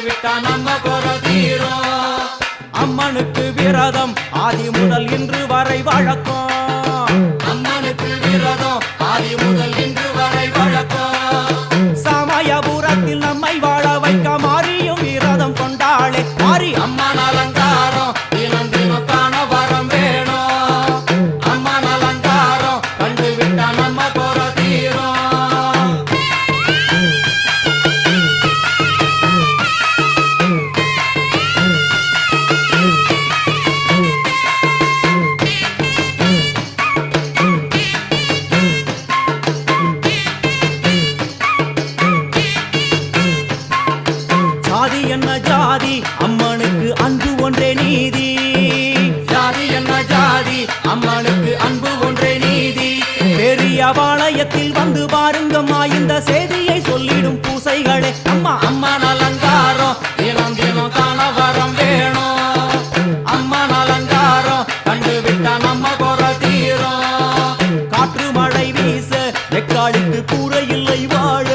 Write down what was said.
விட்டா நம்ம குறை தீரும். அம்மனுக்கு விரதம் ஆதி முதல் இன்று வரை வழக்கம். அம்மனுக்கு விரதம் ஆதி முதல் இன்று வரை வழக்கம். சமயபுரத்தில் நம்மை வாழ வைக்க மாறியும் விரதம் கொண்டாளே மாறி அம்மன் அலங்காரம் தினம் தினம் காண வரம் வேணும். அம்மன் அலங்காரம் கண்டு விட்டா நம்ம குறை தீரும். ஜாதி என்ன ஜாதி அம்மனுக்கு அன்பு ஒன்றே நீதி. ஜாதி என்ன ஜாதி அம்மனுக்கு அன்பு ஒன்றே நீதி. பெரிய பாளையத்தில் வந்து பாருங்கம்மா இந்த செய்தியை சொல்லிடும் பூசைகளே. அம்மா அம்மன் அலங்காரம் தினம் தினம் காண வரம் வேணும். அம்மன் அலங்காரம் கண்டு விட்டா நம்ம குறை தீரும். காற்று மழை வீச வெக்காளிக்கு கூரை இல்லை வாழ.